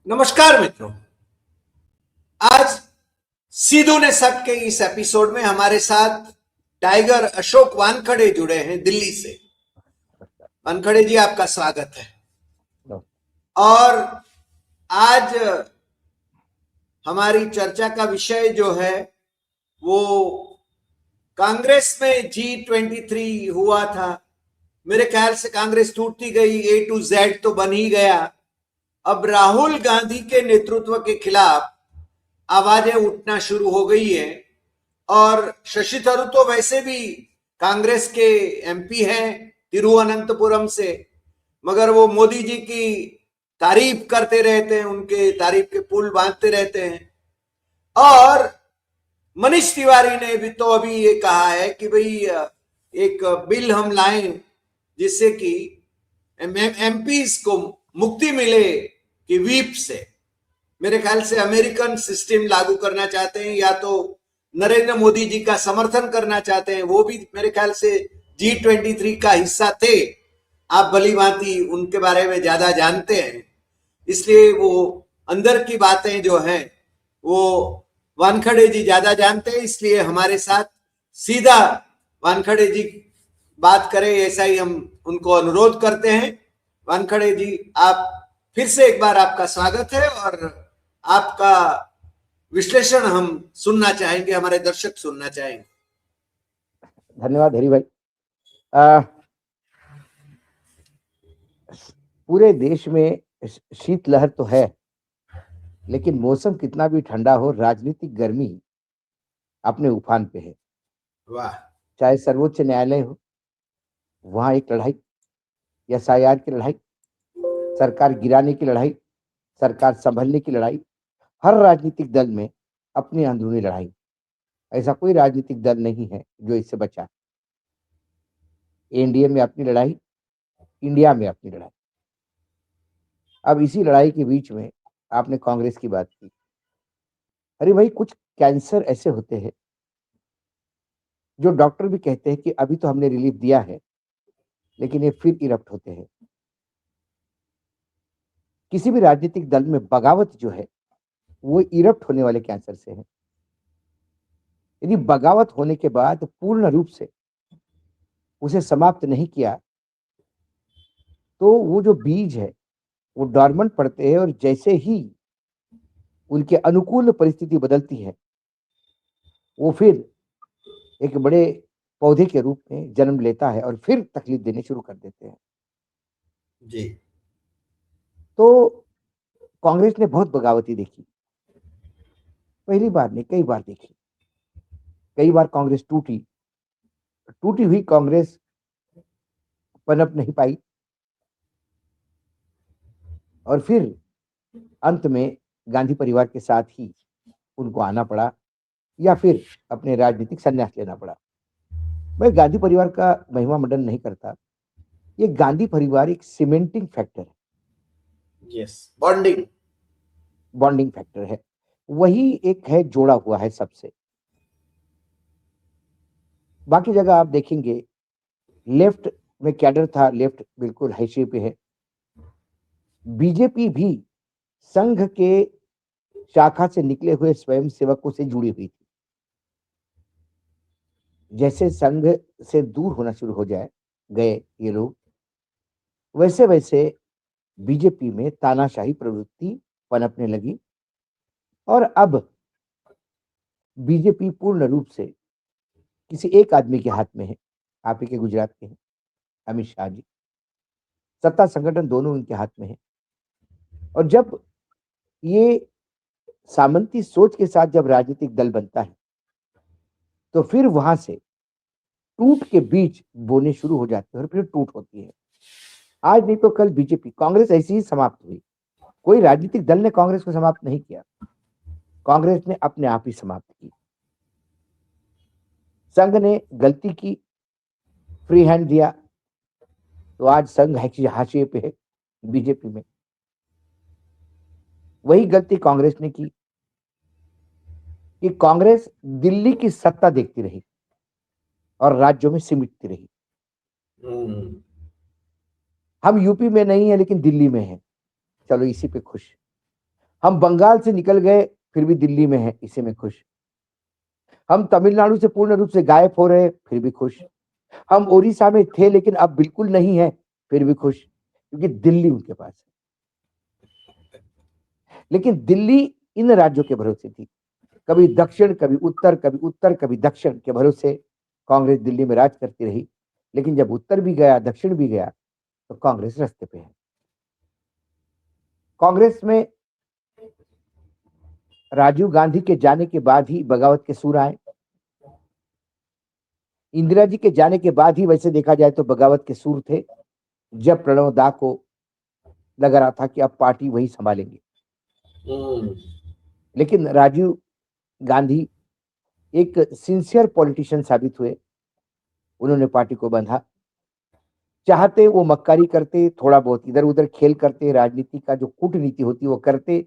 नमस्कार मित्रों। आज सीधू ने शक के इस एपिसोड में हमारे साथ टाइगर अशोक वानखड़े जुड़े हैं दिल्ली से। वानखड़े जी, आपका स्वागत है। और आज हमारी चर्चा का विषय जो है वो कांग्रेस में G23 हुआ था। मेरे ख्याल से कांग्रेस टूटती गई, A to Z तो बन ही गया। अब राहुल गांधी के नेतृत्व के खिलाफ आवाजें उठना शुरू हो गई है। और शशि थरूर तो वैसे भी कांग्रेस के MP हैं तिरुवनंतपुरम से, मगर वो मोदी जी की तारीफ करते रहते हैं, उनके तारीफ के पुल बांधते रहते हैं। और मनीष तिवारी ने भी तो अभी ये कहा है कि भाई एक बिल हम लाएं जिससे कि MPs को मुक्ति मिले कि व्हीप से। मेरे ख्याल से अमेरिकन सिस्टम लागू करना चाहते हैं, या तो नरेंद्र मोदी जी का समर्थन करना चाहते हैं। वो भी मेरे ख्याल से G23 का हिस्सा थे। आप भली भांति उनके बारे में ज्यादा जानते हैं, इसलिए वो अंदर की बातें जो हैं वो वानखड़े जी ज्यादा जानते हैं। इसलिए हमारे साथ सीधा वानखड़े जी बात करें, ऐसा ही हम उनको अनुरोध करते हैं। वानखड़े जी, आप फिर से एक बार आपका स्वागत है और आपका विश्लेषण हम सुनना चाहेंगे, हमारे दर्शक सुनना चाहेंगे। धन्यवाद हरि भाई। पूरे देश में शीतलहर तो है, लेकिन मौसम कितना भी ठंडा हो, राजनीतिक गर्मी अपने उफान पे है। वाह। चाहे सर्वोच्च न्यायालय हो, वहां एक लड़ाई, SIR की लड़ाई, सरकार गिराने की लड़ाई, सरकार संभलने की लड़ाई, हर राजनीतिक दल में अपनी अंदरूनी लड़ाई। ऐसा कोई राजनीतिक दल नहीं है जो इससे बचा। एनडीए में अपनी लड़ाई, इंडिया में अपनी लड़ाई। अब इसी लड़ाई के बीच में आपने कांग्रेस की बात की। अरे भाई, कुछ कैंसर ऐसे होते हैं जो डॉक्टर भी कहते हैं कि अभी तो हमने रिलीफ दिया है, लेकिन ये फिर इरप्ट होते हैं। किसी भी राजनीतिक दल में बगावत जो है वो इरप्ट होने वाले कैंसर से है। यदि बगावत होने के बाद पूर्ण रूप से उसे समाप्त नहीं किया तो वो जो बीज है वो डॉर्मेंट पड़ते हैं, और जैसे ही उनके अनुकूल परिस्थिति बदलती है वो फिर एक बड़े पौधे के रूप में जन्म लेता है और फिर तकलीफ देने शुरू कर देते हैं। जी। तो कांग्रेस ने बहुत बगावती देखी, पहली बार नहीं कई बार देखी। कई बार कांग्रेस टूटी हुई कांग्रेस पनप नहीं पाई, और फिर अंत में गांधी परिवार के साथ ही उनको आना पड़ा, या फिर अपने राजनीतिक संन्यास लेना पड़ा। मैं गांधी परिवार का महिमा मंडन नहीं करता। ये गांधी परिवार एक सीमेंटिंग फैक्टर है। यस, बॉन्डिंग फैक्टर है, वही एक है, जोड़ा हुआ है सबसे। बाकी जगह आप देखेंगे लेफ्ट में कैडर था, लेफ्ट बिल्कुल हाशिए पे है। बीजेपी भी संघ के शाखा से निकले हुए स्वयं सेवकों से जुड़ी हुई थी। जैसे संघ से दूर होना शुरू हो गए ये लोग, वैसे वैसे बीजेपी में तानाशाही प्रवृत्ति पनपने लगी, और अब बीजेपी पूर्ण रूप से किसी एक आदमी के हाथ में है। आप ही के गुजरात के हैं अमित शाह जी। सत्ता संगठन दोनों उनके हाथ में है। और जब ये सामंती सोच के साथ जब राजनीतिक दल बनता है तो फिर वहां से टूट के बीज बोने शुरू हो जाते हैं, और फिर टूट होती है। आज नहीं तो कल बीजेपी, कांग्रेस ऐसी ही समाप्त हुई। कोई राजनीतिक दल ने कांग्रेस को समाप्त नहीं किया, कांग्रेस ने अपने आप ही समाप्त की। संघ ने गलती की, फ्री हैंड दिया, तो आज संघ हाशिए पे है बीजेपी में। वही गलती कांग्रेस ने की कि कांग्रेस दिल्ली की सत्ता देखती रही और राज्यों में सिमटती रही। हम यूपी में नहीं है लेकिन दिल्ली में है, चलो इसी पे खुश। हम बंगाल से निकल गए, फिर भी दिल्ली में हैं, इसी में खुश। हम तमिलनाडु से पूर्ण रूप से गायब हो रहे हैं, फिर भी खुश। हम ओडिशा में थे लेकिन अब बिल्कुल नहीं है, फिर भी खुश, क्योंकि दिल्ली उनके पास है। लेकिन दिल्ली इन राज्यों के भरोसे थी, कभी दक्षिण, कभी उत्तर, कभी उत्तर, कभी दक्षिण के भरोसे कांग्रेस दिल्ली में राज करती रही। लेकिन जब उत्तर भी गया, दक्षिण भी गया, तो कांग्रेस रास्ते पे है। कांग्रेस में राजीव गांधी के जाने के बाद ही बगावत के सुर आए। इंदिरा जी के जाने के बाद ही वैसे देखा जाए तो बगावत के सुर थे, जब प्रणब दा को लग रहा था कि अब पार्टी वही संभालेंगे। लेकिन राजीव गांधी एक सिंसियर पॉलिटिशियन साबित हुए। उन्होंने पार्टी को बांधा। चाहते वो मक्कारी करते, थोड़ा बहुत इधर उधर खेल करते, राजनीति का जो कूटनीति होती वो करते,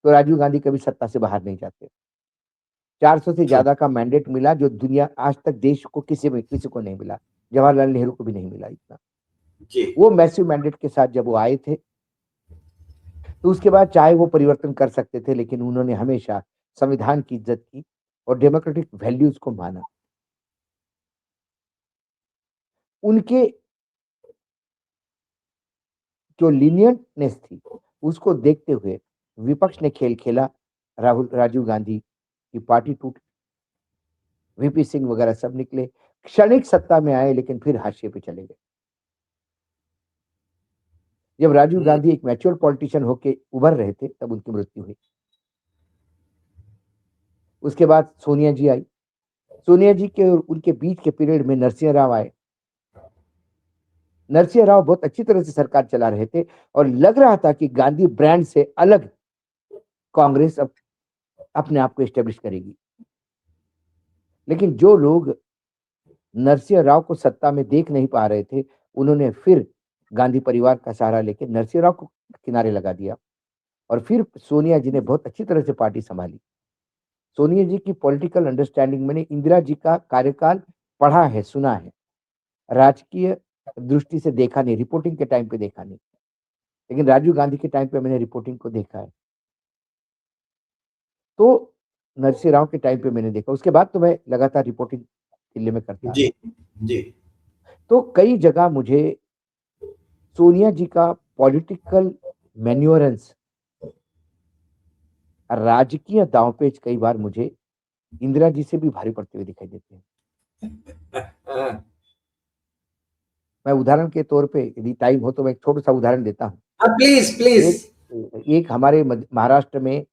तो राजीव गांधी कभी सत्ता से बाहर नहीं जाते। 400 से ज्यादा का मैंडेट मिला, जो दुनिया आज तक देश को किसी को नहीं मिला। जवाहरलाल नेहरू को भी नहीं मिला इतना। वो मैसिव मैंडेट के साथ जब वो आए थे, तो उसके बाद चाहे वो परिवर्तन कर सकते थे, लेकिन उन्होंने हमेशा संविधान की इज्जत की और डेमोक्रेटिक वैल्यूज को माना। उनके जो लीनियंटनेस थी, उसको देखते हुए विपक्ष ने खेल खेला। राजीव गांधी की पार्टी टूटी, वीपी सिंह वगैरह सब निकले, क्षणिक सत्ता में आए, लेकिन फिर हाशिए पे चले गए। जब राजीव गांधी एक मैच्योर पॉलिटिशियन होके उभर रहे थे, तब उनकी मृत्यु हुई। उसके बाद सोनिया जी आई। सोनिया जी के और उनके बीच के पीरियड में नरसिंह राव आए। नरसिंह राव बहुत अच्छी तरह से सरकार चला रहे थे और लग रहा था कि गांधी ब्रांड से अलग कांग्रेस अब अपने आप को एस्टेब्लिश करेगी। लेकिन जो लोग नरसिंह राव को सत्ता में देख नहीं पा रहे थे, उन्होंने फिर गांधी परिवार का सहारा लेके नरसिंह राव को किनारे लगा दिया और फिर सोनिया जी ने बहुत अच्छी तरह से पार्टी संभाली। सोनिया जी की पॉलिटिकल अंडरस्टैंडिंग, मैंने इंदिरा जी का कार्यकाल पढ़ा है, सुना है, राजकीय दृष्टि से देखा नहीं, रिपोर्टिंग के टाइम पे देखा नहीं, लेकिन राजीव गांधी के टाइम पे मैंने रिपोर्टिंग को देखा है। तो नरसिंह राव के टाइम पे मैंने देखा, उसके बाद तो मैं लगातार रिपोर्टिंग दिल्ली में करता जी जी। तो कई जगह मुझे सोनिया जी का पॉलिटिकल मैन्योरेंस, राजकीय दांवपेच कई बार मुझे इंदिरा जी से भी भारी पड़ते हुए दिखाई देते हैं। मैं उदाहरण के तौर पे, यदि टाइम हो तो मैं एक छोटा सा उदाहरण देता हूँ। Please please. एक हमारे महाराष्ट्र में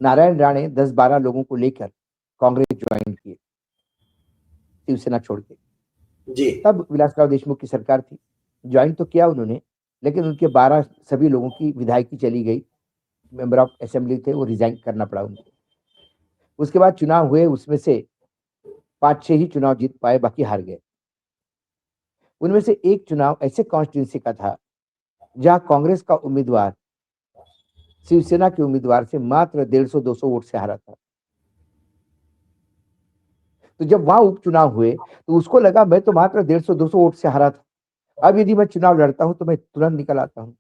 नारायण राणे 10-12 लोगों को लेकर कांग्रेस ज्वाइन किए, शिवसेना छोड़ के। जी तब विलासराव देशमुख की सरकार थी। ज्वाइन तो किया उन्होंने, लेकिन उनके 12 सभी लोगों की विधायकी चली गई, मेंबर ऑफ असेंबली थे, वो रिजाइन करना पड़ा उनको। उसके बाद चुनाव हुए, उसमें से 5-6 ही चुनाव जीत पाए, बाकी हार गए। उनमें से एक चुनाव ऐसे कॉन्स्टिट्यूंसी का था जहां कांग्रेस का उम्मीदवार शिवसेना के उम्मीदवार से मात्र 150-200 वोट से हारा था। तो जब वहां उपचुनाव हुए, तो उसको लगा मैं तो मात्र 150-200 वोट से हारा था, अब यदि मैं चुनाव लड़ता हूं तो मैं तुरंत निकल आता हूं।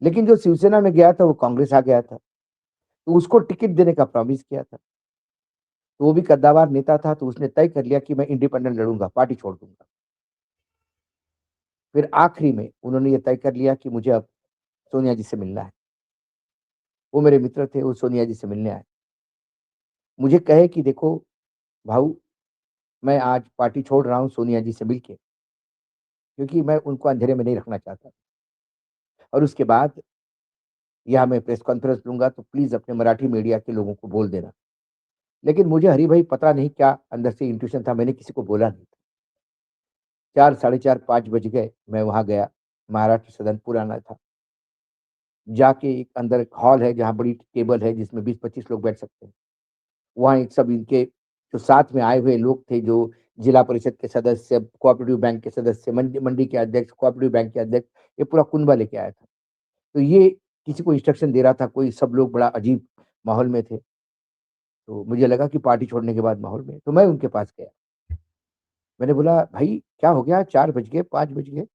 लेकिन जो शिवसेना में गया था वो कांग्रेस आ गया था, तो उसको टिकट देने का प्रॉमिस किया था। तो वो भी कद्दावर नेता था, तो उसने तय कर लिया कि मैं इंडिपेंडेंट लड़ूंगा, पार्टी छोड़ दूंगा। फिर आखिरी में उन्होंने ये तय कर लिया कि मुझे अब सोनिया जी से मिलना है। वो मेरे मित्र थे, वो सोनिया जी से मिलने आए। मुझे कहे कि देखो भाऊ, मैं आज पार्टी छोड़ रहा हूँ सोनिया जी से मिलके, क्योंकि मैं उनको अंधेरे में नहीं रखना चाहता। और उसके बाद यहाँ मैं प्रेस कॉन्फ्रेंस लूंगा, तो प्लीज अपने मराठी मीडिया के लोगों को बोल देना। लेकिन मुझे हरी भाई पता नहीं क्या अंदर से इंट्यूशन था, मैंने किसी को बोला नहीं। 4, साढ़े 4, 5 बज गए, मैं वहां गया। महाराष्ट्र सदन पुराना था। जाके एक अंदर एक हॉल है जहाँ बड़ी टेबल है जिसमें 20-25 लोग बैठ सकते हैं। वहाँ एक सब इनके जो साथ में आए हुए लोग थे, जो जिला परिषद के सदस्य, कोऑपरेटिव बैंक के सदस्य, मंडी के अध्यक्ष, कोऑपरेटिव बैंक के अध्यक्ष, ये पूरा कुनबा लेके आया था। तो ये किसी को इंस्ट्रक्शन दे रहा था कोई, सब लोग बड़ा अजीब माहौल में थे। तो मुझे लगा कि पार्टी छोड़ने के बाद माहौल में, तो मैं उनके पास गया। मैंने बोला भाई क्या हो गया, 4 बज गए, 5 बज गए।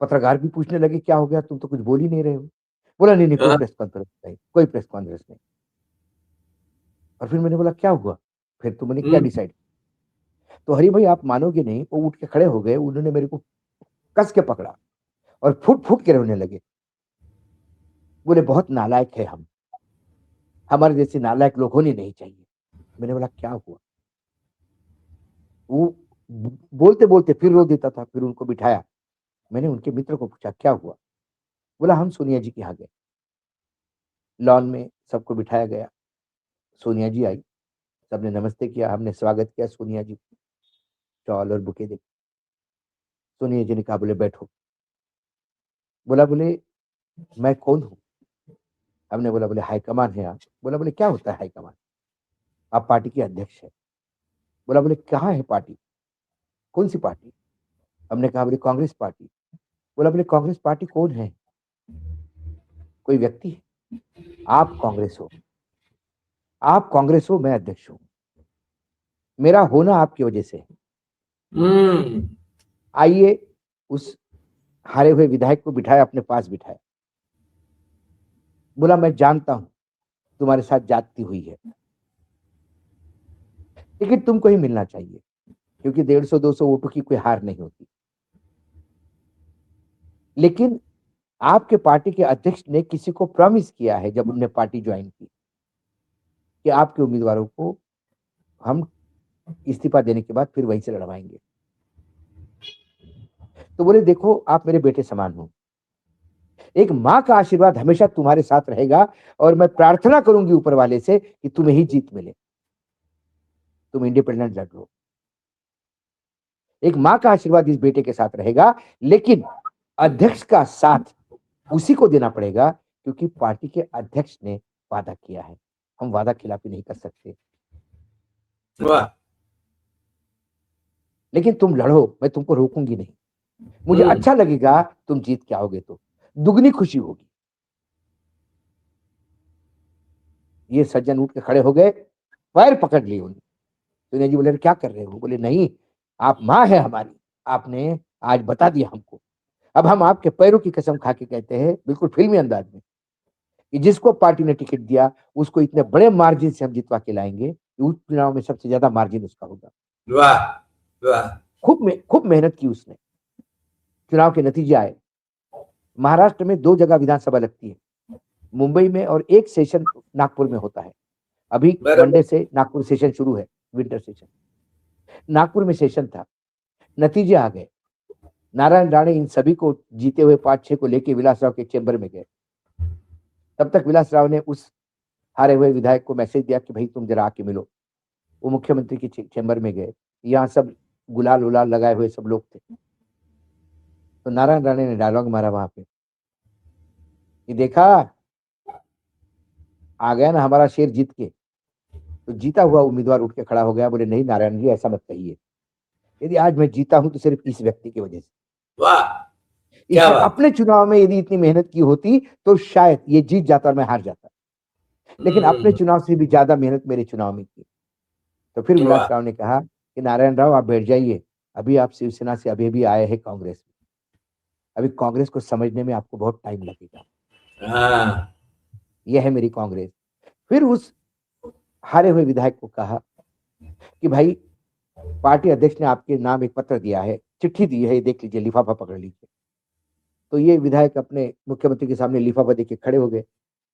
पत्रकार भी पूछने लगे क्या हो गया, तुम तो कुछ बोल ही नहीं रहे हो। बोला नहीं नहीं, कोई हाँ। प्रेस कॉन्फ्रेंस नहीं, कोई प्रेस कॉन्फ्रेंस नहीं। और फिर मैंने बोला क्या हुआ, फिर तुमने क्या हम्म। डिसाइड? तो हरी भाई आप मानोगे नहीं, वो उठ के खड़े हो गए, उन्होंने मेरे को कस के पकड़ा और फुट फुट के रोने लगे। बोले बहुत नालायक है हम, हमारे जैसे नालायक लोग होने नहीं चाहिए। मैंने बोला क्या हुआ? वो बोलते बोलते फिर रो देता था, फिर उनको बिठाया। मैंने उनके मित्र को पूछा क्या हुआ? बोला हम सोनिया जी के यहाँ गए, लॉन में सबको बिठाया गया, सोनिया जी आई, सबने नमस्ते किया, हमने स्वागत किया सोनिया जी को, शॉल और बुके दे। सोनिया जी ने कहा बोले बैठो। बोला बोले मैं कौन हूँ? हमने बोला बोले हाईकमान है आप। बोला बोले क्या होता है हाईकमान? आप पार्टी के अध्यक्ष है। बोला बोले कहाँ है पार्टी, कौन सी पार्टी? हमने कहा बोले कांग्रेस पार्टी। बोला बोले कांग्रेस पार्टी कौन है, कोई व्यक्ति है? आप कांग्रेस हो, आप कांग्रेस हो, मैं अध्यक्ष हूँ, मेरा होना आपकी वजह से है। हम्म। आइए, उस हारे हुए विधायक को बिठाया, अपने पास बिठाया। बोला मैं जानता हूं तुम्हारे साथ जाती हुई है, लेकिन तुमको ही मिलना चाहिए, क्योंकि 150-200 वोटों की कोई हार नहीं होती। लेकिन आपके पार्टी के अध्यक्ष ने किसी को प्रॉमिस किया है जब उनने पार्टी ज्वाइन की, कि आपके उम्मीदवारों को हम इस्तीफा देने के बाद फिर वहीं से लड़वाएंगे। तो बोले देखो आप मेरे बेटे समान हो, एक माँ का आशीर्वाद हमेशा तुम्हारे साथ रहेगा, और मैं प्रार्थना करूंगी ऊपर वाले से कि तुम्हें ही जीत मिले, तुम इंडिपेंडेंट लड़ लो। एक माँ का आशीर्वाद इस बेटे के साथ रहेगा, लेकिन अध्यक्ष का साथ उसी को देना पड़ेगा, क्योंकि पार्टी के अध्यक्ष ने वादा किया है, हम वादा खिलाफी नहीं कर सकते। वाह। लेकिन तुम लड़ो, मैं तुमको रोकूंगी नहीं, मुझे हम्म। अच्छा लगेगा तुम जीत के आओगे तो दुगनी खुशी होगी। ये सज्जन उठ के खड़े हो गए, पैर पकड़ लिए उन्हें। सोनिया जी बोले क्या कर रहे हो? बोले नहीं, आप माँ है हमारी, आपने आज बता दिया हमको, अब हम आपके पैरों की कसम खा के कहते हैं, बिल्कुल फिल्मी अंदाज में, कि जिसको पार्टी ने टिकट दिया उसको इतने बड़े मार्जिन से हम जितवा के लाएंगे कि उस चुनाव में सबसे ज्यादा मार्जिन उसका होगा। वाह। वाह। खूब मेहनत की उसने, चुनाव के नतीजे आए। महाराष्ट्र में 2 जगह विधानसभा लगती है, मुंबई में, और एक सेशन नागपुर में होता है। अभी बराबर। मंडे से नागपुर सेशन शुरू है, विंटर सेशन। नागपुर में सेशन था, नतीजे आ गए। नारायण राणे इन सभी को जीते हुए 5-6 को लेके विलासराव के चेंबर में गए। तब तक विलासराव ने उस हारे हुए विधायक को मैसेज दिया कि भाई तुम जरा आके मिलो। वो मुख्यमंत्री के चेंबर में गए, यहाँ सब गुलाल उलाल लगाए हुए सब लोग थे। तो नारायण राणे ने डायलॉग मारा वहां पे कि देखा, आ गया ना हमारा शेर जीत के। तो जीता हुआ उम्मीदवार उठ के खड़ा हो गया, बोले नहीं नारायण जी ऐसा मत कहिए, यदि आज मैं जीता हूं तो सिर्फ इस व्यक्ति की वजह से, वाह। क्या इसने बात। अपने चुनाव में यदि इतनी मेहनत की होती तो शायद ये जीत जाता और मैं हार जाता, लेकिन अपने हम्म। चुनाव से भी ज्यादा मेहनत मेरे चुनाव में की। तो फिर वाह। विलासराव ने कहा कि नारायण राव आप बैठ जाइए, अभी आप शिवसेना से अभी भी आए हैं कांग्रेस में, अभी कांग्रेस को समझने में आपको बहुत टाइम लगेगा, हाँ। यह है मेरी कांग्रेस। फिर उस हारे हुए विधायक को कहा कि भाई पार्टी अध्यक्ष ने आपके नाम एक पत्र दिया है, चिट्ठी दी है, ये देख लीजिए, लिफाफा पकड़ लीजिए। तो ये विधायक अपने मुख्यमंत्री के सामने लिफाफा देके खड़े हो गए।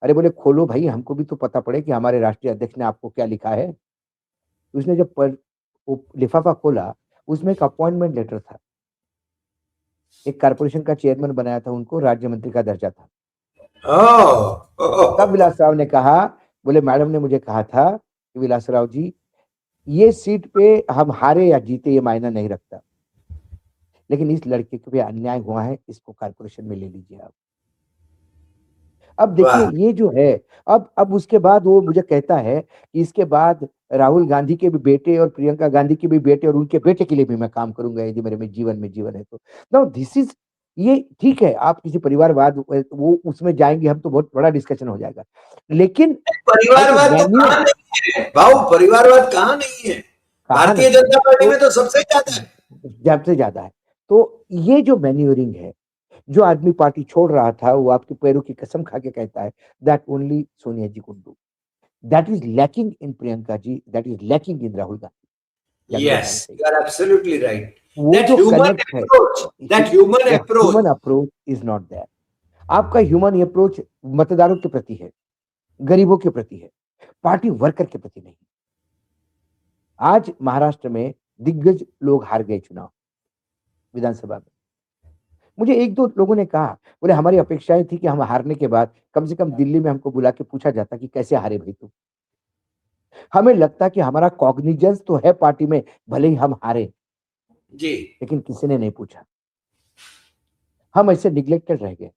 अरे बोले खोलो भाई, हमको भी तो पता पड़े कि हमारे राष्ट्रीय अध्यक्ष ने आपको क्या लिखा है। उसने जब वो लिफाफा खोला, उसमें एक अपॉइंटमेंट लेटर था, एक कारपोरेशन का चेयरमैन बनाया था उनको, राज्य मंत्री का दर्जा था। तब ओ। विलासराव ने कहा, बोले मैडम ने मुझे कहा था कि विलासराव जी, ये सीट पे हम हारे या जीते ये मायना नहीं रखता, लेकिन इस लड़के को भी अन्याय हुआ है, इसको कारपोरेशन में ले लीजिए आप। अब देखिए वाह। ये जो है, अब उसके बाद वो मुझे कहता है कि इसके बाद राहुल गांधी के भी बेटे और प्रियंका गांधी के भी बेटे और उनके बेटे के लिए भी मैं काम करूंगा, यदि मेरे में जीवन है तो। नाउ दिस इज, ये ठीक है, आप किसी परिवारवाद वो उसमें जाएंगे हम तो बहुत बड़ा डिस्कशन हो जाएगा, लेकिन भाई जो परिवारवाद तो मेन्यू कहाँ नहीं है भाऊ, परिवारवाद कहाँ नहीं है। कहा भारतीय नहीं है, जनता पार्टी तो में तो सबसे ज्यादा है। ज्यादा से ज्यादा है। तो ये जो मैन्यूरिंग है, जो आदमी पार्टी छोड़ रहा था वो आपके पैरों की कसम खा के कहता है that only Sonia ji could do. That is lacking in Priyanka ji, that is lacking in Rahul Gandhi. That is what I am Yes, saying. you are absolutely right. वो That जो human कनेक्ट है, approach, that human the approach. Human approach is not there. आपका human approach मतदारों के प्रति है, गरीबों के प्रति है, पार्टी वर्कर के प्रति नहीं। आज महाराष्ट्र में दिग्गज लोग हार गए चुनाव विधानसभा में। मुझे एक दो लोगों ने कहा, बोले हमारी अपेक्षाएं थी कि हम हारने के बाद कम से कम दिल्ली में हमको बुला के पूछा जाता कि कैसे हारे भाई तुम। हमें लगता कि हमारा कॉग्निजेंस तो है पार्टी में, भले ही हम हारे, जी, लेकिन किसी ने नहीं पूछा। हम ऐसे निग्लेक्टेड रह गए।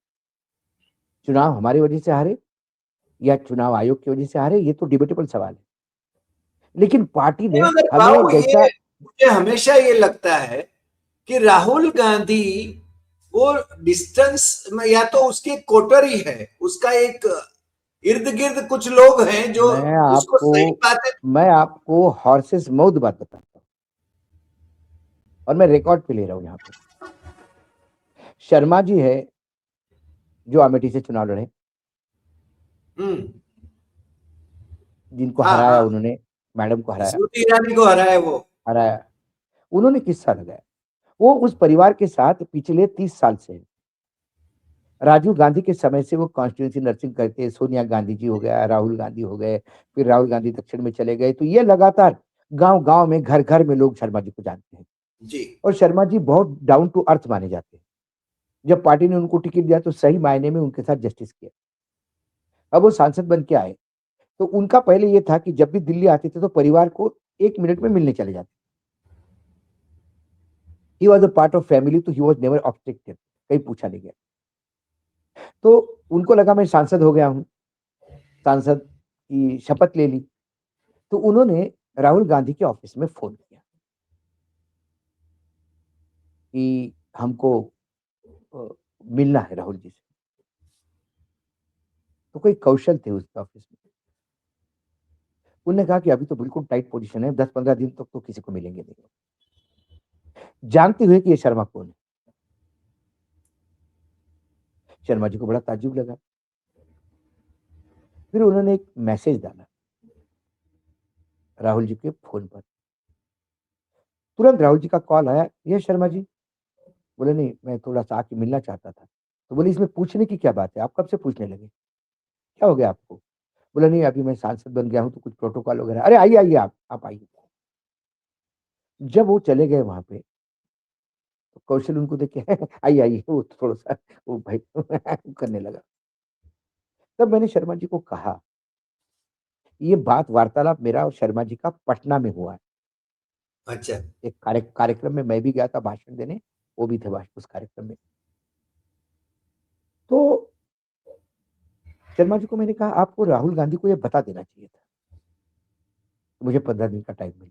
चुनाव हमारी वजह से हारे या चुनाव आयोग की वजह से हारे, ये तो डिबेटेबल सवाल है। लेकिन पार्टी नहीं, ने मगर हमें बाबू, ये जैसा मुझे हमेशा ये लगता है कि राहुल गांधी वो डिस्टेंस में, या तो उसकी कोटरी है, उसका एक इर्द गिर्द कुछ लोग हैं जो मैं उसको आपको सही बातें। मैं आपको हॉर्सेस माउथ बात बताता हूँ और मैं रिकॉर्ड पे ले रहा हूँ यहाँ पे। शर्मा जी है जो अमेठी से चुनाव लड़े, हम्म। जिनको हाँ हराया हाँ, उन्होंने, मैडम को हराया, स्मृति ईरानी को हराया वो। हराया। उन्होंने किस्सा लगाया। वो उस परिवार के साथ पिछले 30 साल से है। राजीव गांधी के समय से वो कॉन्स्टिट्यूंसी नर्सिंग करते, सोनिया गांधी जी हो गया, राहुल गांधी हो गए, फिर राहुल गांधी दक्षिण में चले गए, तो ये लगातार गांव गांव में, घर घर में लोग शर्मा जी को जानते हैं। जी, और शर्मा जी बहुत डाउन टू अर्थ माने जाते हैं। जब पार्टी ने उनको टिकट दिया तो सही मायने में उनके साथ जस्टिस किया। अब वो सांसद बन के आए, तो उनका पहले ये था कि जब भी दिल्ली आते थे तो परिवार को 1 मिनट में मिलने चले जाते। He was a part of family, तो ही वॉज नेवर ऑब्जेक्टेड, कहीं पूछा नहीं गया। तो उनको लगा मैं सांसद हो गया हूं, सांसद की शपथ ले ली, तो उन्होंने राहुल गांधी के ऑफिस में फोन किया कि हमको अ, मिलना है राहुल जी से। तो कोई कौशल थे उसके ऑफिस में। उन्होंने कहा कि अभी तो बिल्कुल टाइट पोजीशन है, 10-15 दिन तक तो किसी को मिलेंगे नहीं। जानते हुए कि ये शर्मा कौन है। शर्मा जी को बड़ा ताज्जुब लगा। फिर उन्होंने एक मैसेज डाला राहुल जी के फोन पर। तुरंत राहुल जी का कॉल आया, ये शर्मा जी। बोले नहीं, मैं थोड़ा सा आके मिलना चाहता था। तो बोले इसमें पूछने की क्या बात है, आप कब से पूछने लगे, क्या हो गया आपको। बोला नहीं, अभी मैं सांसद बन गया हूँ तो कुछ प्रोटोकॉल वगैरह। अरे आइए आइए, आप आइए। जब वो चले गए वहां पे, तो कौशल उनको देख के आइए आइए, वो थोड़ा सा वो भाई करने लगा। तब मैंने शर्मा जी को कहा, ये बात वार्तालाप मेरा और शर्मा जी का पटना में हुआ है। अच्छा। एक कार्यक्रम में मैं भी गया था भाषण देने, वो भी थे उस कार्यक्रम में। तो शर्मा जी को मैंने कहा आपको राहुल गांधी को ये बता देना चाहिए था। मुझे 15 दिन का टाइम मिला।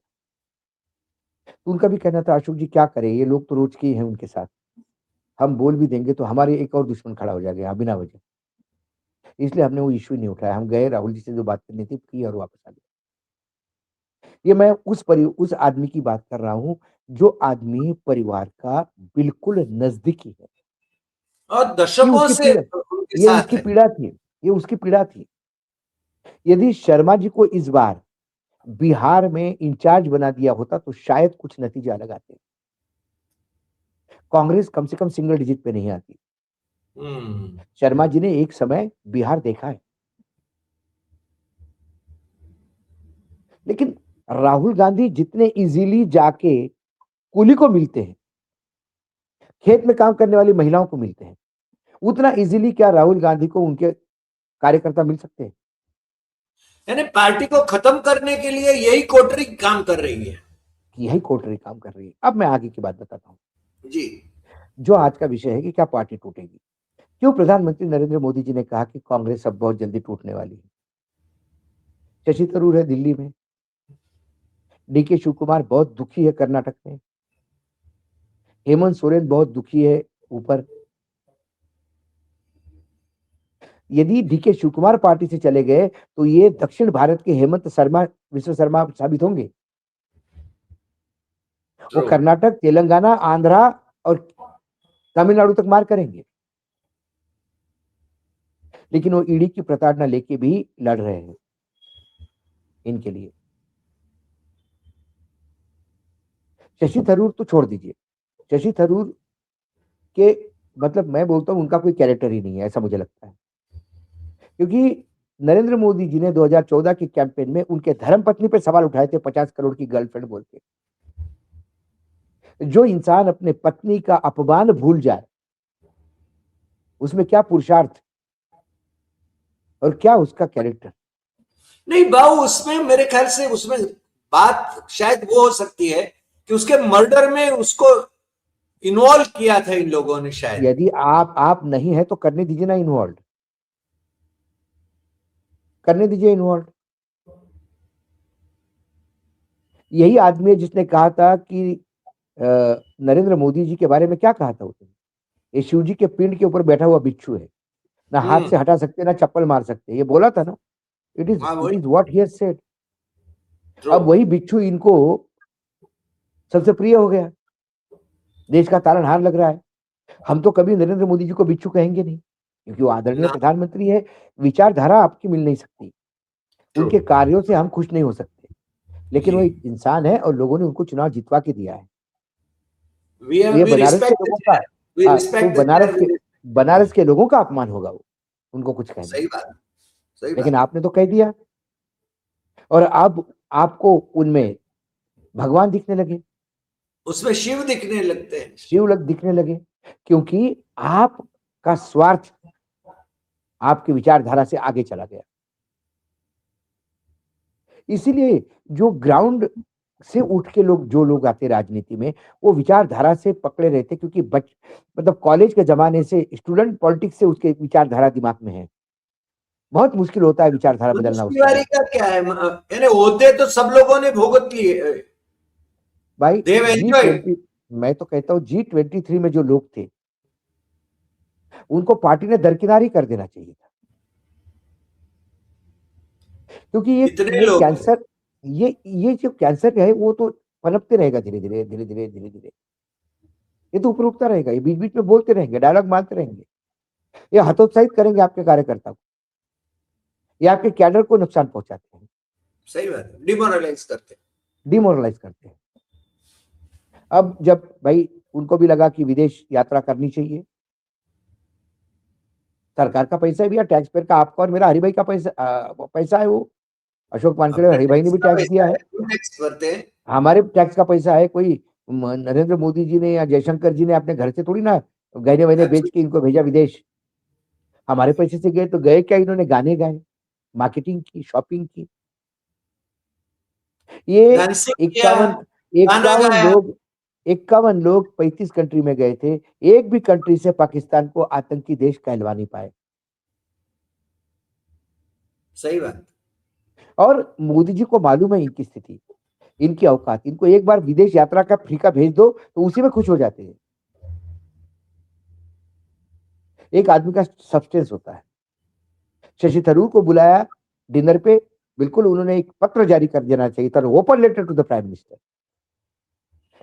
तो उनका भी कहना था अशोक जी क्या करें, ये लोग तो रोज के ही हैं उनके साथ, हम बोल भी देंगे तो हमारे एक और दुश्मन खड़ा हो जाएगा यहाँ बिना वजह। इसलिए हमने वो इश्यू नहीं उठाया। हम गए, राहुल जी से जो बात करनी थी की और वापस आ गए। ये मैं उस आदमी की बात कर रहा हूँ जो आदमी परिवार का बिल्कुल नजदीकी है। और ये दशकों उसकी से पीड़ा, उनके ये साथ उसकी है। पीड़ा थी, ये उसकी पीड़ा थी। यदि शर्मा जी को इस बार बिहार में इंचार्ज बना दिया होता तो शायद कुछ नतीजा लगाते। कांग्रेस कम से कम सिंगल डिजिट पे नहीं आती। हम्म। शर्मा जी ने एक समय बिहार देखा है। लेकिन राहुल गांधी जितने इजीली जाके कुली को मिलते हैं, खेत में काम करने वाली महिलाओं को मिलते हैं, उतना इजीली क्या राहुल गांधी को उनके कार्यकर्ता मिल सकते हैं। यानी पार्टी को खत्म करने के लिए यही कोटरी काम कर रही है। यही कोटरी काम कर रही है। अब मैं आगे की बात बताता हूं, जी। जो आज का विषय है कि क्या पार्टी टूटेगी। क्यों प्रधानमंत्री नरेंद्र मोदी जी ने कहा कि कांग्रेस अब बहुत जल्दी टूटने वाली है। शशि थरूर है दिल्ली में, डीके शिव कुमार बहुत दुखी है कर्नाटक में, हेमंत सोरेन बहुत दुखी है ऊपर। यदि डीके शिव कुमार पार्टी से चले गए तो ये दक्षिण भारत के हेमंत शर्मा, विश्व शर्मा साबित होंगे। वो ट्रू। कर्नाटक, तेलंगाना, आंध्रा और तमिलनाडु तक मार करेंगे। लेकिन वो ईडी की प्रताड़ना लेके भी लड़ रहे हैं इनके लिए। शशि थरूर तो छोड़ दीजिए, शशि थरूर के मतलब मैं बोलता हूं उनका कोई कैरेक्टर ही नहीं है, ऐसा मुझे लगता है। क्योंकि नरेंद्र मोदी जी ने 2014 के कैंपेन में उनके धर्मपत्नी पे सवाल उठाए थे 50 करोड़ की गर्लफ्रेंड बोल के। जो इंसान अपने पत्नी का अपमान भूल जाए उसमें क्या पुरुषार्थ और क्या उसका कैरेक्टर। नहीं बाबू, उसमें मेरे ख्याल से उसमें बात शायद वो हो सकती है कि उसके मर्डर में उसको इन्वॉल्व किया था इन लोगों ने शायद। यदि आप नहीं है तो करने दीजिए ना इन्वॉल्व, करने दीजिए इन्वॉल्व। यही आदमी है जिसने कहा था कि नरेंद्र मोदी जी के बारे में क्या कहा था उसने, ये शिव जी के पिंड के ऊपर बैठा हुआ बिच्छू है, ना हाथ से हटा सकते ना चप्पल मार सकते, ये बोला था ना। हाँ, इट वही is what he has said. True. अब वही बिच्छू इनको सबसे प्रिय हो गया, देश का तारनहार लग रहा है। हम तो कभी नरेंद्र मोदी जी को बिच्छू कहेंगे नहीं क्योंकि वो आदरणीय ना, प्रधानमंत्री है। विचारधारा आपकी मिल नहीं सकती, ट्रू। उनके कार्यों से हम खुश नहीं हो सकते, लेकिन जी, वो एक इंसान है और लोगों ने उनको चुनाव जितवा के दिया है। वी तो ये वी बनारस के रिस्पेक्ट द लोगों का चेयर, वी तो रिस्पेक्ट द चेयर। बनारस के लोगों का अपमान होगा वो, उनको कुछ कहने सही से। बात, सही लेकिन बात। आपने तो कह दिया और अब आपको उनमें भगवान दिखने लगे, उसमें शिव दिखने लगते हैं। शिव लग दिखने लगे, क्योंकि आपका स्वार्थ आपकी विचारधारा से आगे चला गया। इसीलिए जो ग्राउंड से उठ के जो लोग आते राजनीति में वो विचारधारा से पकड़े रहते, क्योंकि मतलब कॉलेज के जमाने से स्टूडेंट पॉलिटिक्स से उसके विचारधारा दिमाग में है। बहुत मुश्किल होता है विचारधारा मनोज बदलना उस तिवारी समय। का क्या है? यानी होते तो सब लोगों ने भुगत लिए। भाई देव जी एंजॉय। 20, मैं तो कहता हूँ G23 में जो लोग थे उनको पार्टी ने दरकिनार ही कर देना चाहिए था, क्योंकि इतने ये लोग हैं। कैंसर, ये जो कैंसर है वो तो पनपते रहेगा धीरे धीरे धीरे धीरे धीरे धीरे। ये तो ऊपर उठता रहेगा, ये बीच बीच में बोलते रहेंगे, डायलॉग मारते रहेंगे, ये हतोत्साहित करेंगे आपके कार्यकर्ता को, ये आपके कैडर को नुकसान पहुंचाते हैं, सही बात है, डिमोरलाइज करते हैं। डिमोरलाइज करते हैं। अब जब भाई उनको भी लगा कि विदेश यात्रा करनी चाहिए, सरकार का पैसा भी है, टैक्स पेयर का, आपका और मेरा हरिभाई का पैसा है वो, अशोक वानखेड़े और अपना हरिभाई ने टैक्स भी का टैक्स दिया पैसा है, है, तुम टैक्स भरते हैं। हमारे टैक्स का पैसा है। कोई नरेंद्र मोदी जी ने या जयशंकर जी ने अपने घर से थोड़ी ना गहने वहने बेच के इनको भेजा विदेश, हमारे पैसे से गए। तो गए क्या, इन्होंने गाने गाए, मार्केटिंग की, शॉपिंग की। ये डांसिंग किया, इक्यावन गाना इक्यावन गाया। लोग 35 कंट्री में गए थे, एक भी कंट्री से पाकिस्तान को आतंकी देश कहलवा नहीं पाए। सही बात। और मोदी जी को मालूम है इनकी स्थिति, इनकी औकात, इनको एक बार विदेश यात्रा का फीका भेज दो तो उसी में खुश हो जाते हैं। एक आदमी का सब्सटेंस होता है। शशि थरूर को बुलाया डिनर पे, बिल्कुल उन्होंने एक पत्र जारी कर देना चाहिए था, open letter to the prime minister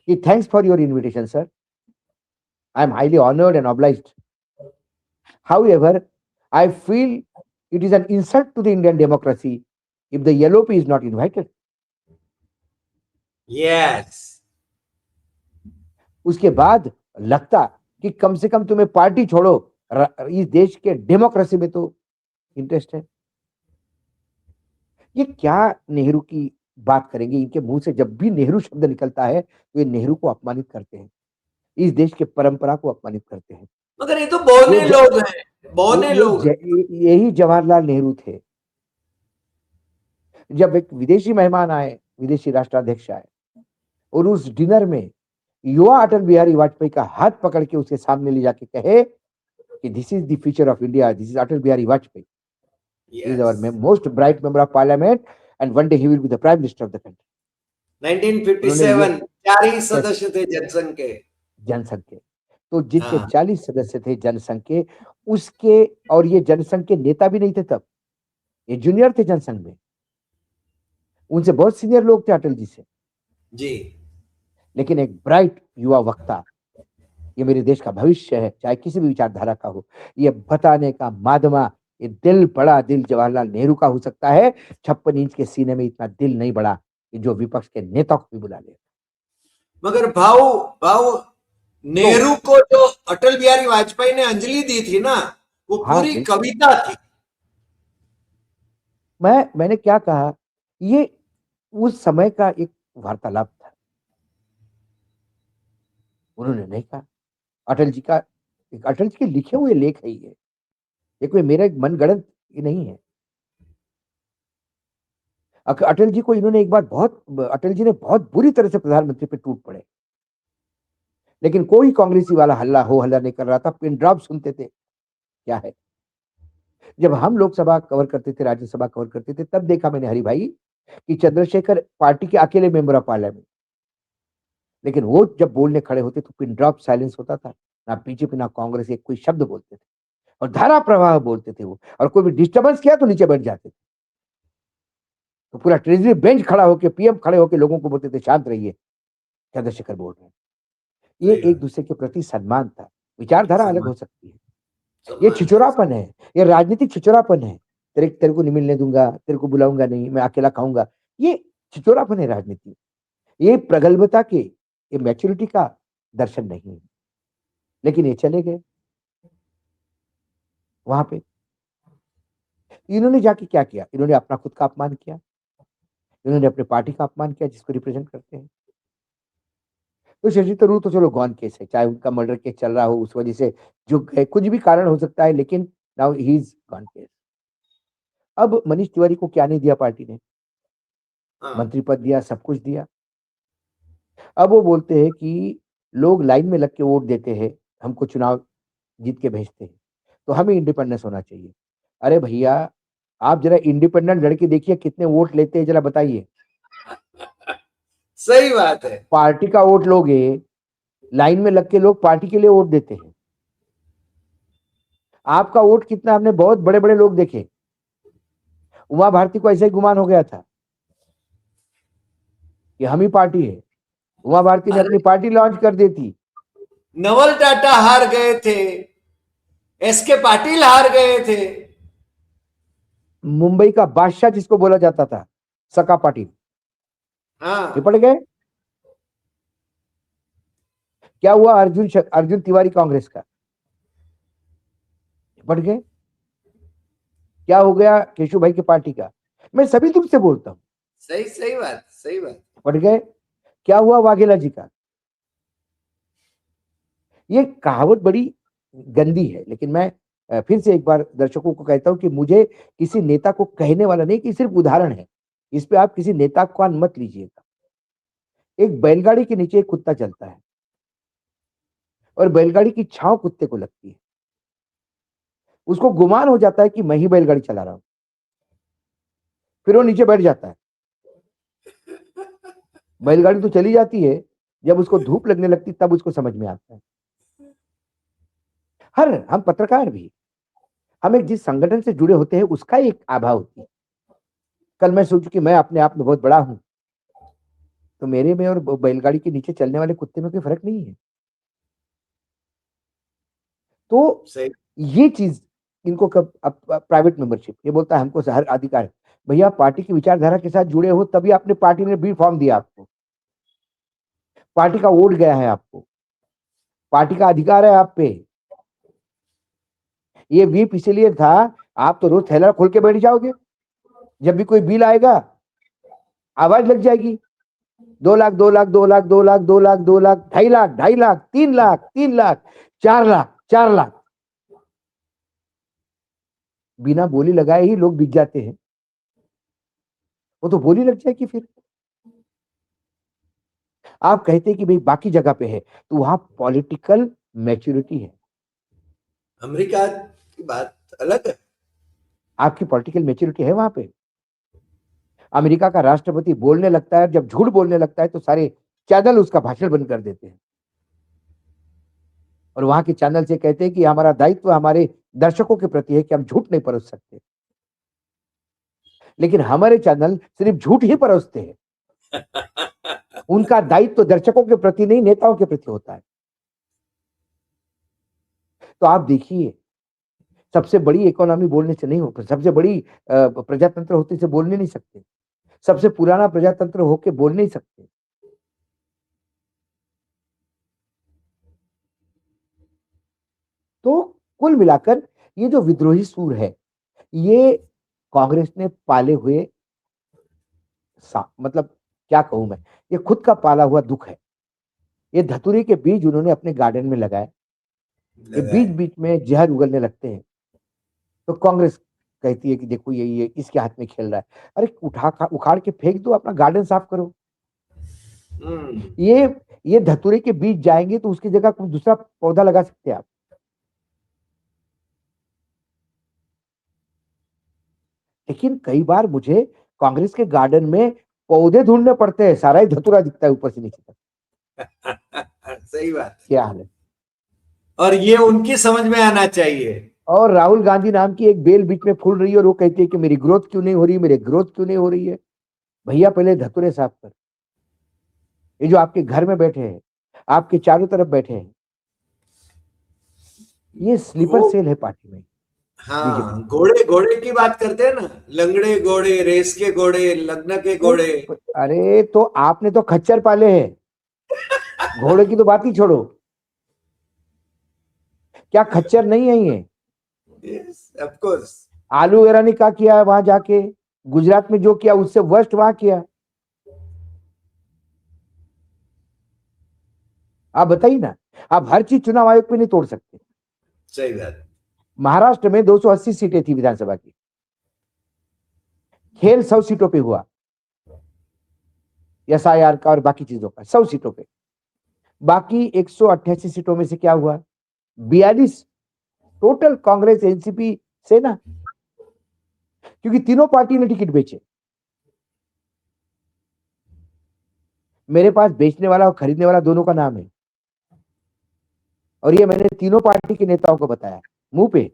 कि thanks for your invitation sir, I am highly honoured and obliged, however I feel it is an insult to the Indian democracy if the LOP is not invited. Yes. उसके बाद लगता कि कम से कम तुम्हें party छोड़ो, इस देश के डेमोक्रेसी में तो इंटरेस्ट है। ये क्या नेहरू की बात करेंगे, इनके मुंह से जब भी नेहरू शब्द निकलता है तो ये नेहरू को अपमानित करते हैं, इस देश के परंपरा को अपमानित करते हैं। मगर ये तो ये बौने लोग हैं, बौने लोग हैं। यही जवाहरलाल नेहरू थे। जब एक विदेशी मेहमान आए, विदेशी राष्ट्राध्यक्ष आए और उस डिनर में युवा अटल बिहारी वाजपेयी का हाथ पकड़ के उसके सामने ले जाके कहे कि this is the future of India, this is Atal Bihari Vajpayee, he is yes. our most bright member of parliament and one day he will be the prime minister of the country. उन्होंने ये 1957 4 ही सदस्य थे जनसंघ के। जनसंघ के, तो जिनके हाँ, 40 सदस्य थे जनसंघ के, उसके, और ये जनसंघ के नेता भी नहीं थे तब, ये जूनियर थे जनसंघ में, उनसे बहुत सीनियर लोग थे अटल जी से, जी। लेकिन एक ब्राइट युवा वक्ता, ये मेरे देश का भविष्य है चाहे किसी भी विचारधारा का हो, ये बताने का मादमा ये दिल बड़ा दिल जवाहरलाल नेहरू का हो सकता है, 56 इंच के सीने में इतना दिल नहीं बड़ा कि जो विपक्ष के नेता को भी बुला ले। मगर भाऊ भाऊ तो नेहरू को जो अटल बिहारी वाजपेयी ने अंजलि दी थी ना, वो हाँ पूरी बिल्कुल, कविता थी। मैंने क्या कहा, ये उस समय का एक वार्तालाप था। उन्होंने नहीं कहा। अटल जी का अटल जी के लिखे हुए लेख है ये कोई मेरा एक मनगढ़ंत ये नहीं है। अटल जी को इन्होंने एक बार अटल जी ने बहुत बुरी तरह से प्रधानमंत्री पे टूट पड़े, लेकिन कोई कांग्रेसी वाला हल्ला नहीं कर रहा था, पिन ड्रॉप सुनते थे। क्या है, जब हम लोकसभा कवर करते थे, राज्यसभा कवर करते थे, तब देखा मैंने हरि भाई कि चंद्रशेखर पार्टी के अकेले मेंबर ऑफ पार्लियामेंट, लेकिन वो जब बोलने खड़े होते तो पिन ड्रॉप साइलेंस होता था। ना बीजेपी ना कांग्रेस एक कोई शब्द बोलते थे, और धारा प्रवाह बोलते थे वो, और कोई भी डिस्टर्बेंस किया तो नीचे बैठ जाते थे। तो पूरा ट्रेजरी बेंच खड़ा होकर, पीएम खड़े होकर लोगों को बोलते थे शांत रहिए, चंद्रशेखर बोल रहे हैं। ये सही एक बात। दूसरे के प्रति सम्मान था। विचारधारा अलग सम्मान, हो सकती है, ये सम्मान था। छिचोरापन है, ये राजनीतिक छिचोरापन है। तेरे तेरे को नहीं मिलने दूंगा, तेरे को बुलाऊंगा नहीं, मैं अकेला खाऊंगा, ये छिचोरापन है राजनीति। ये प्रगल्भता के, ये मैच्योरिटी का दर्शन नहीं है। लेकिन ये चले गए वहां पे। इन्होंने जाके क्या किया, इन्होंने अपना खुद का अपमान किया, इन्होंने अपने पार्टी का अपमान किया जिसको रिप्रेजेंट करते हैं। तो शशि थरूर तो चलो गॉन केस है, चाहे उनका मर्डर केस चल रहा हो उस वजह से जो कुछ भी कारण हो सकता है, लेकिन now he is gone case. अब मनीष तिवारी को क्या नहीं दिया पार्टी ने, हाँ, मंत्री पद दिया, सब कुछ दिया। अब वो बोलते हैं कि लोग लाइन में लग के वोट देते हैं, हमको चुनाव जीत के भेजते हैं, तो हमें इंडिपेंडेंस होना चाहिए। अरे भैया, आप जरा इंडिपेंडेंट लड़के देखिए कितने वोट लेते हैं, जरा बताइए। सही बात है। पार्टी का वोट लोगे, लाइन में लग के लोग पार्टी के लिए वोट देते हैं। आपका वोट कितना, हमने बहुत बड़े बड़े लोग देखे। उमा भारती को ऐसा ही गुमान हो गया था कि हम ही पार्टी है। उमा भारती ने अरे अपनी पार्टी लॉन्च कर दी थी। नवल टाटा हार गए थे, एस के पाटिल हार गए थे। मुंबई का बादशाह जिसको बोला जाता था, सका पाटिल, हाँ, निपट गए। क्या हुआ अर्जुन तिवारी कांग्रेस का, निपट गए। क्या हो गया केशु भाई की पार्टी का, मैं सभी तुम से बोलता हूं, सही सही बात, सही बात। निपट गए। क्या हुआ वाघेला जी का। ये कहावत बड़ी गंदी है, लेकिन मैं फिर से एक बार दर्शकों को कहता हूं कि मुझे किसी नेता को कहने वाला नहीं, कि सिर्फ उदाहरण है, इस पे आप किसी नेता को कान मत लीजिएगा। एक बैलगाड़ी के नीचे एक कुत्ता चलता है, और बैलगाड़ी की छांव कुत्ते को लगती है। उसको गुमान हो जाता है कि मैं ही बैलगाड़ी चला रहा हूं, फिर वो नीचे बैठ जाता है। बैलगाड़ी तो चली जाती है, जब उसको धूप लगने लगती तब उसको समझ में आता है। हम पत्रकार भी, हम एक जिस संगठन से जुड़े होते हैं उसका एक आभा होती है। कल मैं सोचू कि मैं अपने आप में बहुत बड़ा हूं, तो मेरे में और बैलगाड़ी के नीचे चलने वाले कुत्ते में कोई फर्क नहीं है। तो सही। ये चीज इनको कब प्राइवेट मेंबरशिप, ये बोलता है हमको हर अधिकार है। भैया पार्टी की विचारधारा के साथ जुड़े हो तभी आपने, पार्टी ने बी फॉर्म दिया आपको, पार्टी का वोट गया है आपको, पार्टी का अधिकार है आप पे। ये व्हीप इसीलिए था, आप तो रोज थैला खोल के बैठ जाओगे, जब भी कोई बिल आएगा आवाज लग जाएगी, 2 लाख 2 लाख 2 लाख 2 लाख 2 लाख 2 लाख 2.5 लाख 2.5 लाख 3 लाख 3 लाख 4 लाख 4 लाख, बिना बोली लगाए ही लोग बिक जाते हैं। वो तो बोली लग जाएगी फिर। आप कहते हैं कि भाई बाकी जगह पे है, तो वहां पॉलिटिकल मैच्योरिटी है, अमेरिका की बात अलग है। आपकी पॉलिटिकल मैच्योरिटी है वहां पे। अमेरिका का राष्ट्रपति बोलने लगता है, जब झूठ बोलने लगता है तो सारे चैनल उसका भाषण बंद कर देते हैं, और वहां के चैनल से कहते हैं कि हमारा दायित्व हमारे दर्शकों के प्रति है कि हम झूठ नहीं परोस सकते। लेकिन हमारे चैनल सिर्फ झूठ ही परोसते हैं, उनका दायित्व तो दर्शकों के प्रति नहीं, नेताओं के प्रति होता है। तो आप देखिए सबसे बड़ी इकोनॉमी बोलने से नहीं हो, सबसे बड़ी प्रजातंत्र होते से बोल नहीं सकते, सबसे पुराना प्रजातंत्र होके बोल नहीं सकते। तो कुल मिलाकर ये जो विद्रोही सूर है, ये कांग्रेस ने पाले हुए मतलब क्या कहूं मैं, ये खुद का पाला हुआ दुख है। ये धतूरे के बीज उन्होंने अपने गार्डन में लगाए, ये बीच लगाए। बीच में जहर उगलने लगते हैं। तो कांग्रेस कहती है कि देखो ये इसके हाथ में खेल रहा है। अरे उखाड़ के फेंक दो, अपना गार्डन साफ करो। हम्म। ये ये धतूरे के बीज जाएंगे तो उसकी जगह कोई दूसरा पौधा लगा सकते हैं आप। लेकिन कई बार मुझे कांग्रेस के गार्डन में पौधे ढूंढने पड़ते हैं, सारा ही धतूरा दिखता है ऊपर से नीचे तक। सही बात है। क्या हाल है। और ये उनकी समझ में आना चाहिए। और राहुल गांधी नाम की एक बेल बीच में फूल रही है और वो कहती है कि मेरी ग्रोथ क्यों नहीं हो रही, मेरी ग्रोथ क्यों नहीं हो रही है। भैया पहले धतूरे साफ कर। ये जो आपके घर में बैठे हैं, आपके चारों तरफ बैठे हैं, ये स्लीपर वो, सेल है पार्टी में, बीजेपी। हाँ, घोड़े घोड़े की बात करते हैं ना, लंगड़े घोड़े, रेस के घोड़े, लग्न के घोड़े। अरे तो आपने तो खच्चर पाले हैं, घोड़े की तो बात ही छोड़ो। क्या खच्चर नहीं है ये। Yes, of course. आलू वगैरह ने क्या किया है वहां जाके, गुजरात में जो किया उससे वर्स्ट वहां किया। आप बताइए ना, आप हर चीज चुनाव आयोग पे नहीं तोड़ सकते। सही बात। महाराष्ट्र में 280 सीटें थी विधानसभा की, खेल 100 सीटों पे हुआ, एसआईआर का और बाकी चीजों का 100 सीटों पे। बाकी 188 सीटों में से क्या हुआ, 42 टोटल कांग्रेस एनसीपी से ना, क्योंकि तीनों पार्टी ने टिकट बेचे। मेरे पास बेचने वाला और खरीदने वाला दोनों का नाम है, और ये मैंने तीनों पार्टी के नेताओं को बताया मुंह पे।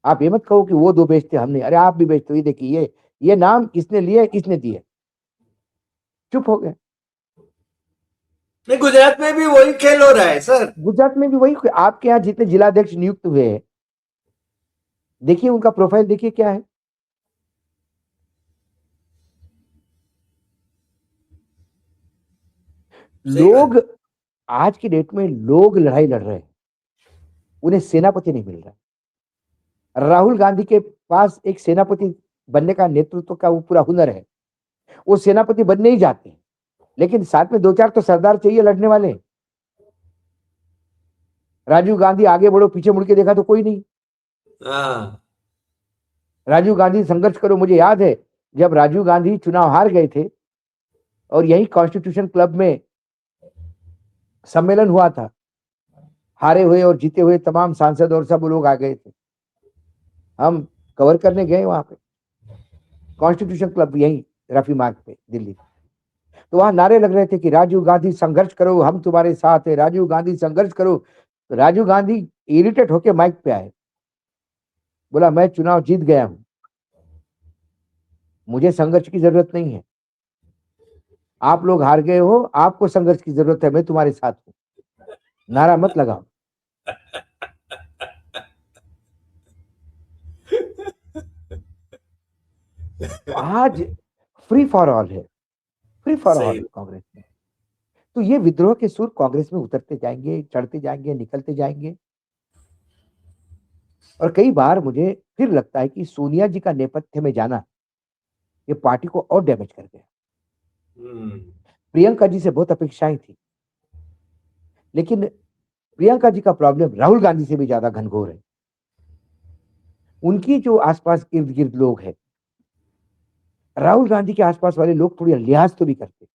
आप ये मत कहो कि वो दो बेचते हमने, अरे आप भी बेचते हो। ये देखिए ये नाम किसने लिए, किसने दिए। चुप हो गए। नहीं, गुजरात में भी वही खेल हो रहा है सर। गुजरात में भी वही, आपके यहाँ जितने जिलाध्यक्ष नियुक्त हुए हैं, देखिए उनका प्रोफाइल देखिए क्या है। सही बात। लोग आज की डेट में लोग लड़ाई लड़ रहे हैं, उन्हें सेनापति नहीं मिल रहा। राहुल गांधी के पास एक सेनापति बनने का, नेतृत्व का वो पूरा हुनर है, वो सेनापति बनने ही जाते हैं, लेकिन साथ में दो चार तो सरदार चाहिए लड़ने वाले। राजीव गांधी आगे बढ़ो, पीछे मुड़ के देखा तो कोई नहीं। हाँ। राजीव गांधी संघर्ष करो, मुझे याद है जब राजीव गांधी चुनाव हार गए थे और यही कॉन्स्टिट्यूशन क्लब में सम्मेलन हुआ था, हारे हुए और जीते हुए तमाम सांसद और सब लोग आ गए थे, हम कवर करने गए वहां पे, कॉन्स्टिट्यूशन क्लब यही रफी मार्ग पे दिल्ली। तो वहां नारे लग रहे थे कि राजीव गांधी संघर्ष करो, हम तुम्हारे साथ है, राजीव गांधी संघर्ष करो। तो राजीव गांधी इरिटेट होके माइक पे आए, बोला मैं चुनाव जीत गया हूं, मुझे संघर्ष की जरूरत नहीं है, आप लोग हार गए हो, आपको संघर्ष की जरूरत है, मैं तुम्हारे साथ हूं, नारा मत लगाओ। तो आज फ्री फॉर ऑल है, फ्री फॉर ऑल सही। है कांग्रेस में। तो ये विद्रोह के सुर कांग्रेस में उतरते जाएंगे, चढ़ते जाएंगे, निकलते जाएंगे। और कई बार मुझे फिर लगता है कि सोनिया जी का नेपथ्य में जाना ये पार्टी को और डैमेज कर गया। हम्म। प्रियंका जी से बहुत अपेक्षाएं थी, लेकिन प्रियंका जी का प्रॉब्लम राहुल गांधी से भी ज्यादा घनघोर है। उनकी जो आसपास इर्द गिर्द लोग हैं, राहुल गांधी के आसपास वाले लोग थोड़ी लिहाज तो भी करते,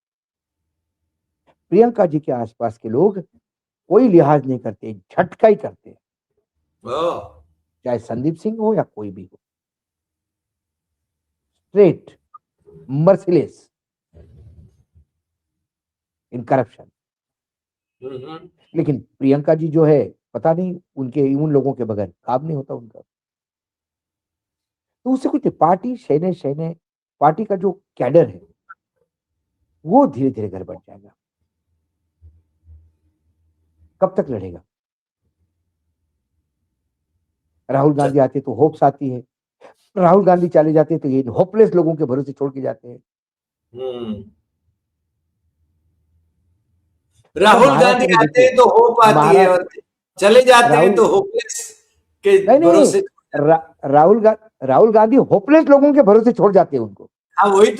प्रियंका जी के आसपास के लोग कोई लिहाज नहीं करते, झटका ही करते, ओ। चाहे संदीप सिंह हो या कोई भी हो, स्ट्रेट, मर्सिलेस इन करप्शन। हम्म। लेकिन प्रियंका जी जो है, पता नहीं उनके उन लोगों के बगैर काम नहीं होता उनका। तो उससे कुछ पार्टी शहने शहने, पार्टी का जो कैडर है वो धीरे धीरे घर बढ़ जाएगा। कब तक लड़ेगा। राहुल गांधी आते तो होप्स आती है, राहुल गांधी चले जाते हैं तो ये होपलेस लोगों के भरोसे छोड़ के जाते हैं। अच्छा, राहुल गांधी महाराष्ट्र में आते हैं देखिए, तो होप आती है और महाराष्ट्र चले जाते हैं राहुल तो होपलेस के नहीं नहीं भरोसे। राहुल गांधी होपलेस लोगों के भरोसे छोड़ जाते हैं उनको। हाँ, वही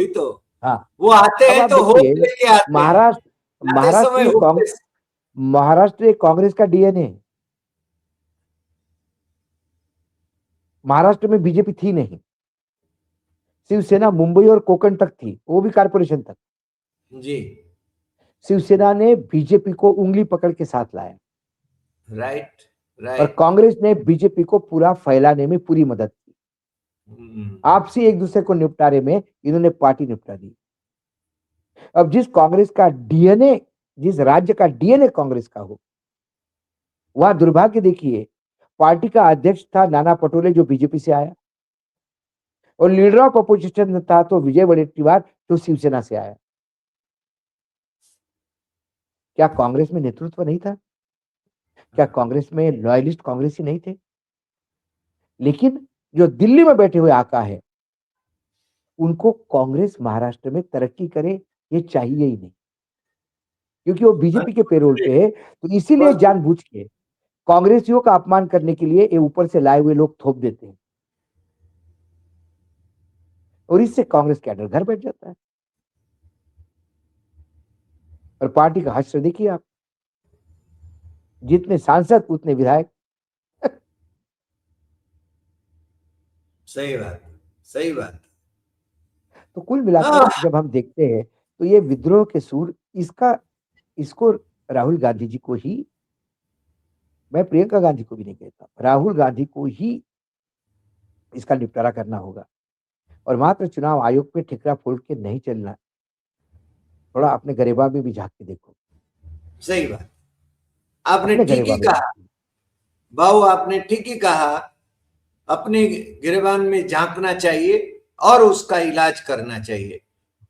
तो हाँ, वो आते अब हैं आप तो होप देखिए, लेके आते हैं, महाराष्ट्र आते समय होपलेस। महाराष्ट्र एक कांग्रेस का डीएनए है। महाराष्ट्र में बीजेपी थी नहीं, शिवसेना मुंबई और कोकण तक थी, वो भी कारपोरेशन तक। जी, शिवसेना ने बीजेपी को उंगली पकड़ के साथ लाया राइट और राइट। कांग्रेस ने बीजेपी को पूरा फैलाने में पूरी मदद की। आपसी एक दूसरे को निपटारे में इन्होंने पार्टी निपटा दी। अब जिस कांग्रेस का डीएनए, जिस राज्य का डीएनए कांग्रेस का हो, वहां दुर्भाग्य देखिए, पार्टी का अध्यक्ष था नाना पटोले जो बीजेपी से आया, और लीडर ऑफ अपोजिशन था तो विजय वडेट्टीवार जो शिवसेना से आया। क्या कांग्रेस में नेतृत्व नहीं था? क्या कांग्रेस में लॉयलिस्ट कांग्रेसी नहीं थे? लेकिन जो दिल्ली में बैठे हुए आका है, उनको कांग्रेस महाराष्ट्र में तरक्की करे ये चाहिए ही नहीं, क्योंकि वो बीजेपी के पेरोल पे है। तो इसीलिए जानबूझ के कांग्रेसियों का अपमान करने के लिए ये ऊपर से लाए हुए लोग थोप देते हैं, और इससे कांग्रेस कैडर घर बैठ जाता है। और पार्टी का हश्र देखिए आप, जितने सांसद उतने विधायक। सही बात, सही बात। तो कुल मिलाकर जब हम देखते हैं तो ये विद्रोह के सूर, इसको राहुल गांधी जी को ही, मैं प्रियंका गांधी को भी नहीं कहता, राहुल गांधी को ही इसका निपटारा करना होगा। और मात्र चुनाव आयोग पे ठिकरा फोड़ के नहीं चलना, थोड़ा अपने गरेबा में भी झांक के देखो। सही बात, आपने अपने ठीक गरेबा ही में कहा बाबू, आपने ठीक ही कहा। अपने गिरबान में झांकना चाहिए और उसका इलाज करना चाहिए।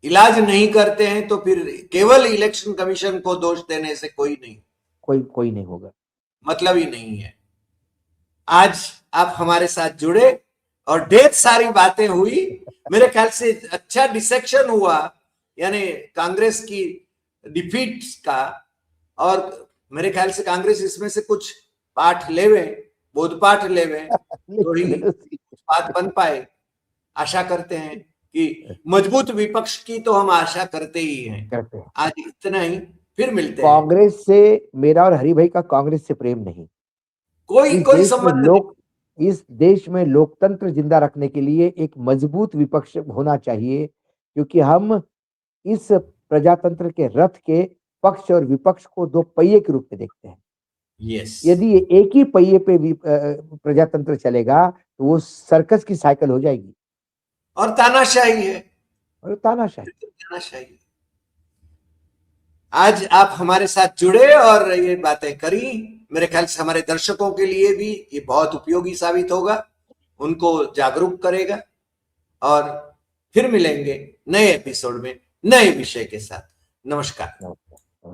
इलाज नहीं करते हैं तो फिर केवल इलेक्शन कमीशन को दोष देने से कोई नहीं होगा, मतलब ही नहीं है। आज आप हमारे साथ जुड़े और ढेर सारी बातें हुई, मेरे ख्याल से अच्छा डिसेक्शन हुआ, यानी कांग्रेस की डिफीट का। और मेरे ख्याल से कांग्रेस इसमें से कुछ पाठ लेवे, बोध पाठ लेवे तो ही बात बन पाए। आशा करते हैं कि मजबूत विपक्ष की तो हम आशा करते ही हैं। करते हैं। आज इतना ही, फिर मिलते हैं। कांग्रेस से मेरा और हरि भाई का कांग्रेस से प्रेम नहीं। कोई संबंध नहीं। इस देश में लोकतंत्र जिंदा रखने के लिए एक मजबूत विपक्ष होना चाहिए, क्योंकि हम इस प्रजातंत्र के रथ के पक्ष और विपक्ष को दो पहिए के रूप में देखते हैं। यस, यदि एक ही पहिए पे प्रजातंत्र चलेगा तो वो सर्कस की साइकिल हो जाएगी और तानाशाही है, और तानाशाही। तानाशाही। आज आप हमारे साथ जुड़े और ये बातें करी, मेरे ख्याल से हमारे दर्शकों के लिए भी ये बहुत उपयोगी साबित होगा, उनको जागरूक करेगा। और फिर मिलेंगे नए एपिसोड में नए विषय के साथ। नमस्कार।